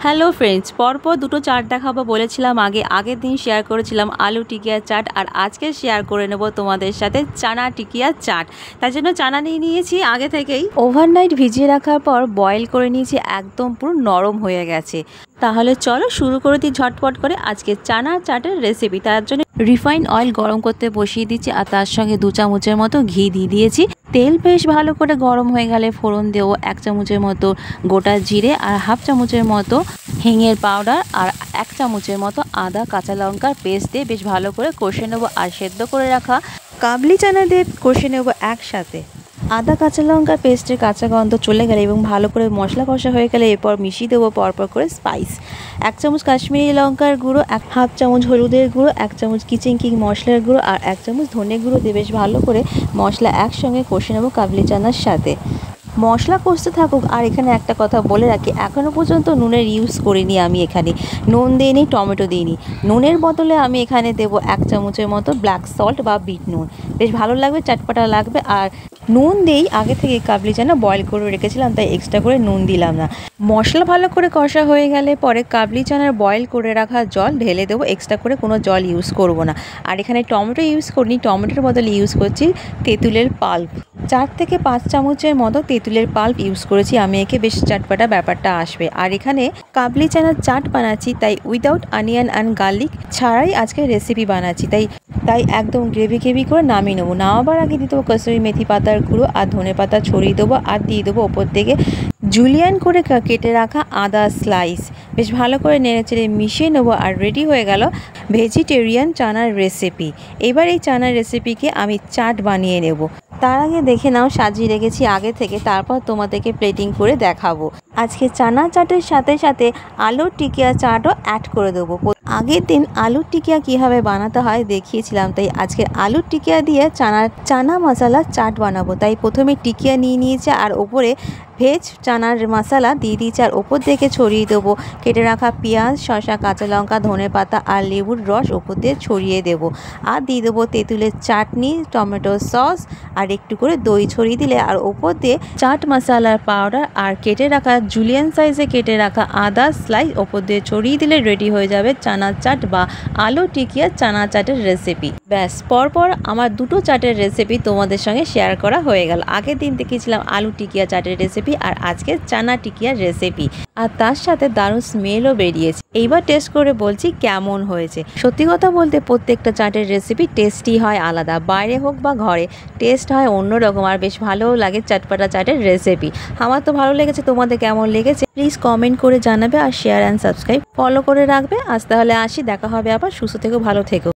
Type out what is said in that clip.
Hello friends, পরপর দুটো চাট দেখাবো বলেছিলাম আগের দিন শেয়ার করেছিলাম আলু টিকিয়া চাট, আর আজকে শেয়ার করে নেব তোমাদের সাথে চানা টিকিয়া চাট। তার জন্য চানা নিয়ে নিয়েছি, আগে থেকেই ওভারনাইট ভিজিয়ে রাখার পর বয়েল করে নিয়েছি, একদম পুরো নরম হয়ে গেছে। তাহলে চলো শুরু করে দিই ঝটপট করে আজকে চানা চাটের রেসিপি। তার জন্য রিফাইন অয়েল গরম করতে বসিয়ে দিচ্ছি, আর তার সঙ্গে 2 চামচের মতো ঘি দিয়ে দিয়েছি। তেল বেশ ভালো করে গরম হয়ে গেলে ফোড়ন দেবো 1 চামচের মতো গোটা জিরে, আর হাফ চামচের মতো হিঙের পাউডার, আর 1 চামচের মতো আদা কাঁচা লঙ্কার পেস্ট দিয়ে বেশ ভালো করে কষে নেবো। আর সেদ্ধ করে রাখা কাবলি চানা দিয়ে কষে নেবো একসাথে। আদা কাঁচা লঙ্কার পেস্টের কাঁচা গন্ধ চলে গেলে এবং ভালো করে মশলা কষা হয়ে গেলে এরপর মিশিয়ে দেবো পরপর করে স্পাইস। 1 চামচ কাশ্মীরি লঙ্কার গুঁড়ো, হাফ চামচ হলুদের গুঁড়ো, 1 চামচ কিচেন কিং মশলার গুঁড়ো, আর 1 চামচ ধনে গুঁড়ো দিয়ে বেশ ভালো করে মশলা একসঙ্গে কষে নেবো কাবলি চানার সাথে। মশলা কষতে থাকুক। আর এখানে একটা কথা বলে রাখি, এখনও পর্যন্ত নুনের ইউজ করিনি আমি। এখানে নুন দিইনি, টমেটো দিইনি। নুনের বদলে আমি এখানে দেবো 1 চামচের মতো ব্ল্যাক সল্ট বা বিট নুন। বেশ ভালো লাগবে, চটপটা লাগবে। আর নুন দিই আগে থেকে কাবলি চানা বয়েল করে রেখেছিলাম, তাই এক্সট্রা করে নুন দিলাম না। মশলা ভালো করে কষা হয়ে গেলে পরে কাবলি চানার বয়েল করে রাখা জল ঢেলে দেবো, এক্সট্রা করে কোনো জল ইউজ করব না। আর এখানে টমেটো ইউজ করিনি, টমেটোর বদলে ইউজ করছি তেঁতুলের পাল্প। 4 থেকে 5 চামচের মতো তেঁতুলের পাল্প ইউজ করেছি আমি, একে বেশ চটপটা ব্যাপারটা আসবে। আর এখানে কাবলি চানার চাট বানাচ্ছি, তাই উইদাউট অনিয়ন অ্যান্ড গার্লিক ছাড়াই আজকে রেসিপি বানাচ্ছি, তাই একদম গ্রেভি করে নামিয়ে নেবো। নামাবার আগে দিয়ে দেবো কসুরি মেথি পাতার গুঁড়ো আর ধনে পাতা ছড়িয়ে দেবো, আর দিয়ে দেবো ওপর থেকে জুলিয়ান করে কেটে রাখা আদা স্লাইস। বেশ ভালো করে নেড়েচেড়ে মিশিয়ে নেবো। আর রেডি হয়ে গেল ভেজিটেরিয়ান চানার রেসিপি। এবার এই চানার রেসিপিকে আমি চাট বানিয়ে নেব। তার আগে দেখে নাও সাজিয়ে রেখেছি আগে থেকে, তারপর তোমাদেরকে প্লেটিং করে দেখাবো। আজকে চানা চাটের সাথে সাথে আলুর টিকিয়া চাটও অ্যাড করে দেবো। আগের দিন আলুর টিকিয়া কীভাবে বানাতে হয় দেখিয়েছিলাম, তাই আজকের আলুর টিকিয়া দিয়ে চানা মশলা চাট বানাবো। তাই প্রথমে টিকিয়া নিয়ে নিয়েছি, আর ওপরে ভেজ চানার মশলা দিয়ে দিয়েছি, আর ওপর থেকে ছড়িয়ে দেবো কেটে রাখা পেঁয়াজ, শসা, কাঁচা লঙ্কা, ধনে পাতা আর লেবুর রস ওপর দিয়ে ছড়িয়ে দেবো। আর দিয়ে দেবো তেঁতুলের চাটনি, টমেটো সস, আর একটু করে দই ছড়িয়ে দিলে, আর ওপর দিয়ে চাট মশলার পাউডার আর কেটে রাখা জুলিয়ান সাইজে কেটে রাখা আদা স্লাইস ওপর দিয়ে ছড়িয়ে দিলে রেডি হয়ে যাবে চানা চাট বা আলু টিকিয়া চানা চাটের রেসিপি। ব্যাস, পরপর আমার দুটো চাটের রেসিপি তোমাদের সঙ্গে শেয়ার করা হয়ে গেল। আগের দিন দেখিয়েছিলাম আলু টিকিয়া চাটের রেসিপি, আর আজকে চানা টিকিয়ার রেসিপি, আর তার সাথে দারুণ স্মেলও বেরিয়েছে। এইবার টেস্ট করে বলছি কেমন হয়েছে। সত্যি কথা বলতে প্রত্যেকটা চাটের রেসিপি টেস্টি হয় আলাদা, বাইরে হোক বা ঘরে টেস্ট হয় অন্যরকম, আর বেশ ভালোও লাগে চটপটা চাটের রেসিপি। আমার তো ভালো লেগেছে, তোমাদের কেমন লেগেছে প্লিজ কমেন্ট করে জানাবে, আর শেয়ার অ্যান্ড সাবস্ক্রাইব ফলো করে রাখবে। আজ তাহলে আসি, দেখা হবে আবার। সুস্থ থেকো, ভালো থেকো।